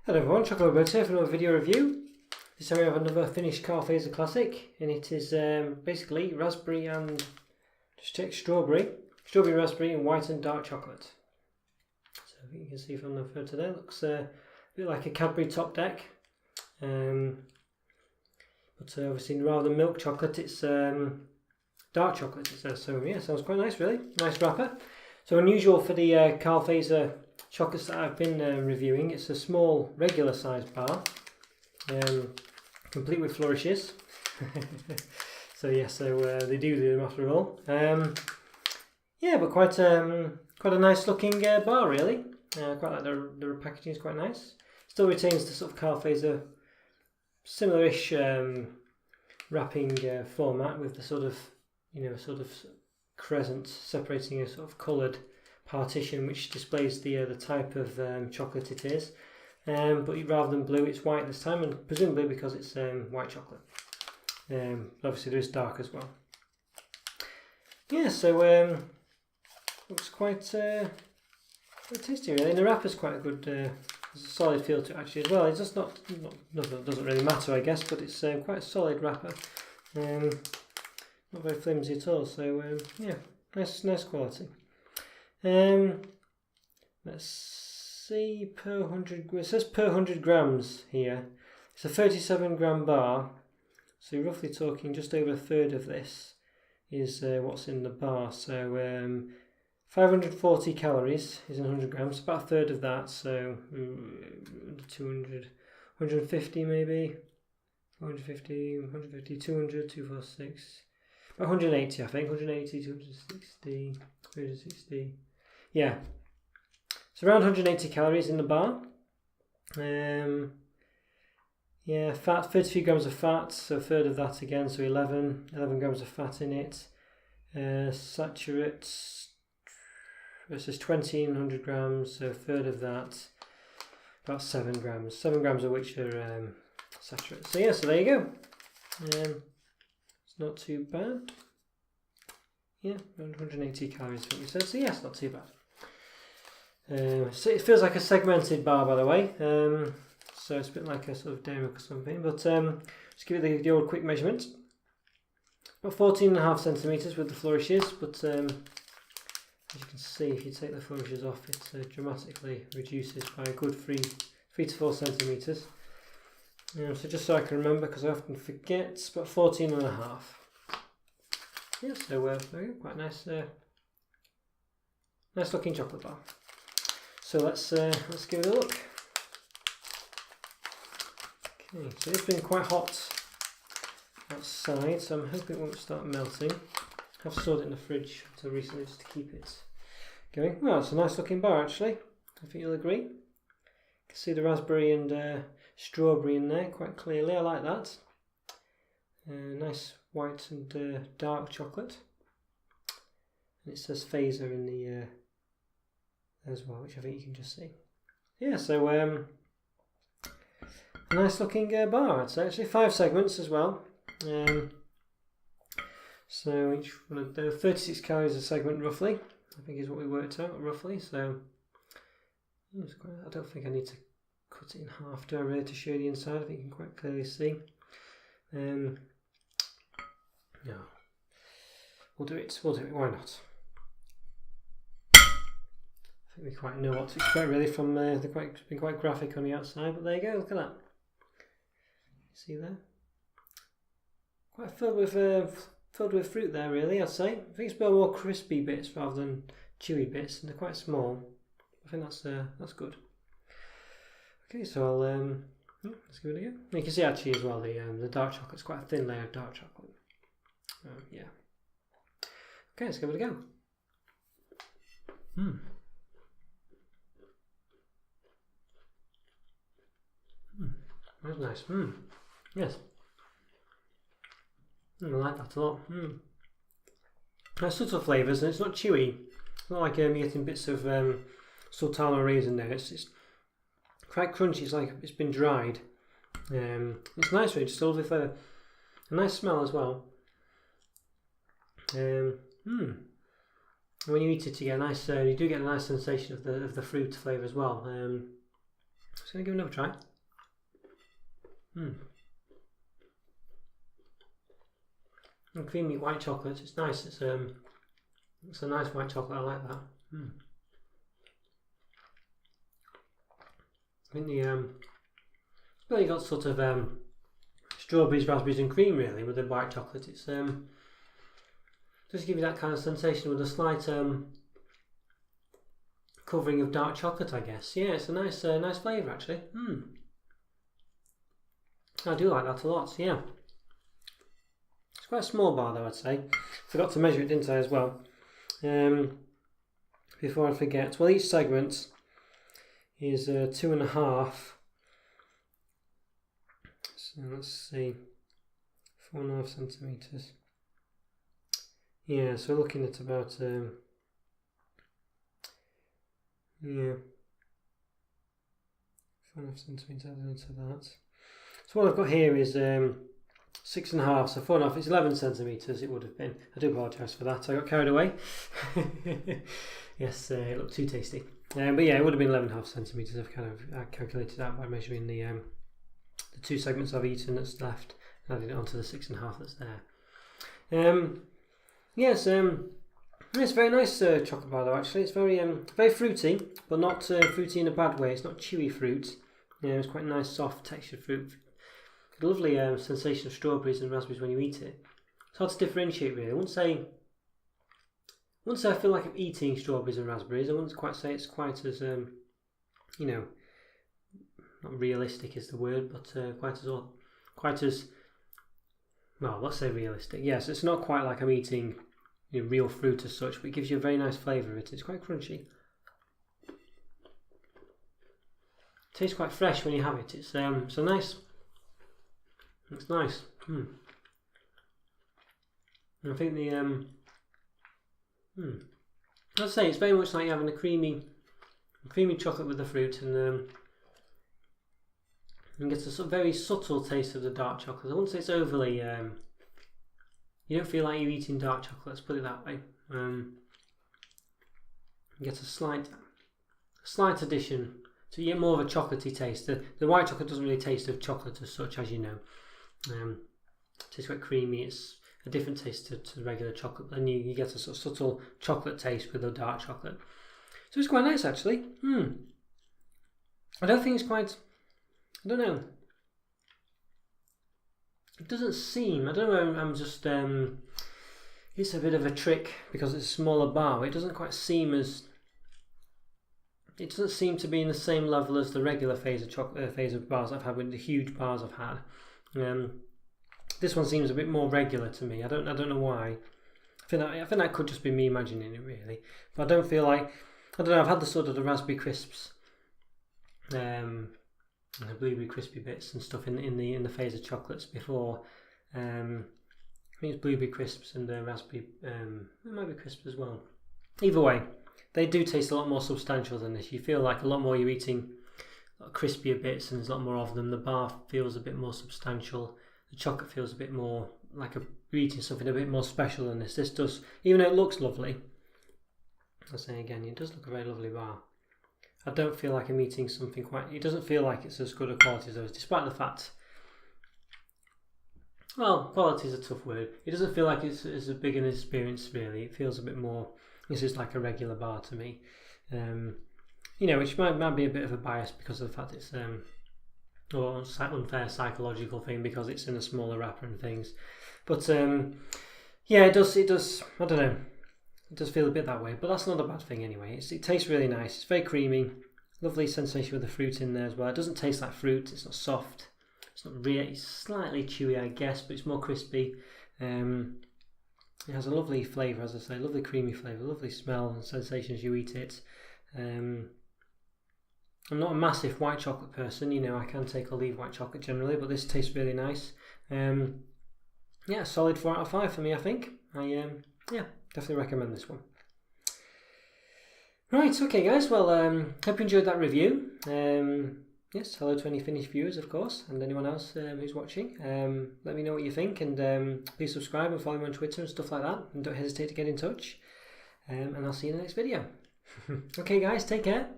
Hello everyone, Chocolo Roberto here for another video review. This time we have another finished Fazer classic, and it is basically raspberry and just take strawberry, raspberry, and white and dark chocolate. So you can see from the photo there, it looks a bit like a Cadbury top deck, but obviously rather than milk chocolate, it's dark chocolate. It says so. Yeah, sounds quite nice, really nice wrapper. So unusual for the Fazer chocolates that I've been reviewing. It's a small regular sized bar, complete with flourishes. So yeah, they do them after all. Yeah, but quite a nice looking bar, really. Quite like the packaging is quite nice. Still retains the sort of Fazer similar-ish wrapping format with the sort of crescent separating a sort of coloured partition which displays the type of chocolate it is, but rather than blue it's white this time, and presumably because it's white chocolate. Obviously there is dark as well. Yeah, so looks quite tasty really, and the wrapper's quite a good, there's a solid feel to it actually as well. It's just not doesn't really matter I guess, but it's quite a solid wrapper, not very flimsy at all. So yeah, nice quality. Let's see, per 100, it says per 100 grams here. It's a 37 gram bar, so you're roughly talking just over a third of this is what's in the bar. So 540 calories is in 100 grams, about a third of that, so 200, 150 maybe, 150, 200, 246, about 180 I think, 180, 260, 360. Yeah, so around 180 calories in the bar. Yeah, fat, 33 grams of fat, so a third of that again, so 11 grams of fat in it. Saturates, this is 1,200 grams, so a third of that, about 7 grams of which are saturates. So yeah, so there you go. It's not too bad. Yeah, around 180 calories, what we said. So yeah, it's not too bad. So it feels like a segmented bar, by the way. So it's a bit like a sort of dairy milk or something. But just give it the old quick measurement. About 14.5 centimeters with the flourishes. But as you can see, if you take the flourishes off, it dramatically reduces by a good 3 to 4 centimeters. So just so I can remember, because I often forget, it's about 14.5. Yeah, so there we go, quite nice, nice looking chocolate bar. So let's give it a look. Okay, so it's been quite hot outside, so I'm hoping it won't start melting. I've stored it in the fridge until recently just to keep it going. Well, it's a nice looking bar actually. I think you'll agree. You can see the raspberry and strawberry in there quite clearly. I like that. Nice white and dark chocolate, and it says Fazer in the as well, which I think you can just see. Yeah, so a nice looking bar. It's actually 5 segments as well. So each one of the 36 calories a segment roughly, I think is what we worked out roughly. So it's quite, I don't think I need to cut it in half, do I really, to show the inside? I think you can quite clearly see. No, we'll do it, why not? I think we quite know what to expect really from it's been quite graphic on the outside, but there you go, look at that. See there? Quite filled with fruit there really, I'd say. I think it's more crispy bits rather than chewy bits, and they're quite small. I think that's good. Okay, so I'll let's give it a go. You can see actually as well the dark chocolate's quite a thin layer of dark chocolate. Yeah. Okay, let's give it a go. That's nice. Yes. I like that a lot. There's subtle flavours, and it's not chewy. It's not like you're getting bits of sultana raisin there. It's quite crunchy. It's like it's been dried. It's nice, really. Just filled with a nice smell as well. When you eat it, you get a nice. You do get a nice sensation of the fruit flavour as well. So Just going to give it another try. And creamy white chocolate. It's nice. It's a nice white chocolate. I like that. I think well, you got sort of strawberries, raspberries, and cream really with the white chocolate. It's just give you that kind of sensation with a slight covering of dark chocolate, I guess. Yeah, it's a nice flavour actually. I do like that a lot. Yeah, it's quite a small bar though, I'd say. Forgot to measure it, didn't I, as well? Before I forget. Well, each segment is 2.5. So let's see, 4.5 centimetres. Yeah, so we're looking at about 4.5 centimetres added into that. So what I've got here is 6.5, so 4.5, it's 11 centimetres it would have been. I do apologise for that, I got carried away. Yes, it looked too tasty. But yeah, it would have been 11.5 centimetres. I've kind of calculated that by measuring the 2 segments I've eaten that's left and added it onto the 6.5 that's there. Yes, it's a very nice chocolate bar though actually. It's very fruity, but not fruity in a bad way. It's not chewy fruit. It's quite nice, soft textured fruit. A lovely sensation of strawberries and raspberries when you eat it. It's hard to differentiate really. I wouldn't say I feel like I'm eating strawberries and raspberries. I wouldn't quite say it's quite as not realistic is the word, but quite as well, let's say realistic. Yes, it's not quite like I'm eating real fruit as such, but it gives you a very nice flavour of it. It's quite crunchy. It tastes quite fresh when you have it. It's so nice. It's nice. And I think the I'd say it's very much like having a creamy chocolate with the fruit, and gets a sort of very subtle taste of the dark chocolate. I wouldn't say it's overly. You don't feel like you're eating dark chocolate. Let's put it that way. You get a slight addition. So you get more of a chocolatey taste. The white chocolate doesn't really taste of chocolate as such, as you know. It tastes quite creamy. It's a different taste to regular chocolate. Then you get a sort of subtle chocolate taste with the dark chocolate. So it's quite nice actually. I don't think it's quite. I don't know. It doesn't seem. I don't know. I'm just. It's a bit of a trick because it's a smaller bar. It doesn't quite seem as. It doesn't seem to be in the same level as the regular Fazer bars I've had with the huge bars I've had. This one seems a bit more regular to me. I don't know why. I think that could just be me imagining it really. But I don't feel like. I don't know. I've had the sort of the raspberry crisps. And the blueberry crispy bits and stuff in the Fazer chocolates before. I think it's blueberry crisps and raspberry. It might be crisps as well. Either way, they do taste a lot more substantial than this. You feel like a lot more you're eating crispier bits, and there's a lot more of them. The bar feels a bit more substantial. The chocolate feels a bit more like you're eating something a bit more special than this. This does, even though it looks lovely. I'll say again, it does look a very lovely bar. I don't feel like I'm eating something quite. It doesn't feel like it's as good a quality as those, despite the fact. Well, quality is a tough word. It doesn't feel like it's a big an experience really. It feels a bit more. This is like a regular bar to me, which might be a bit of a bias because of the fact it's or unfair psychological thing because it's in a smaller wrapper and things. But yeah, it does. I don't know. It does feel a bit that way, but that's not a bad thing anyway. It tastes really nice. It's very creamy, lovely sensation with the fruit in there as well. It doesn't taste like fruit. It's not soft. It's not really. It's slightly chewy, I guess, but it's more crispy. It has a lovely flavour, as I say, lovely creamy flavour, lovely smell and sensation as you eat it. I'm not a massive white chocolate person, I can take or leave white chocolate generally, but this tastes really nice. Yeah, solid 4 out of 5 for me, I think. Definitely recommend this one. Right, okay guys, well, hope you enjoyed that review. Yes, hello to any Finnish viewers, of course, and anyone else who's watching. Let me know what you think, and please subscribe and follow me on Twitter and stuff like that, and don't hesitate to get in touch. And I'll see you in the next video. Okay guys, take care.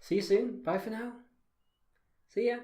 See you soon. Bye for now. See ya.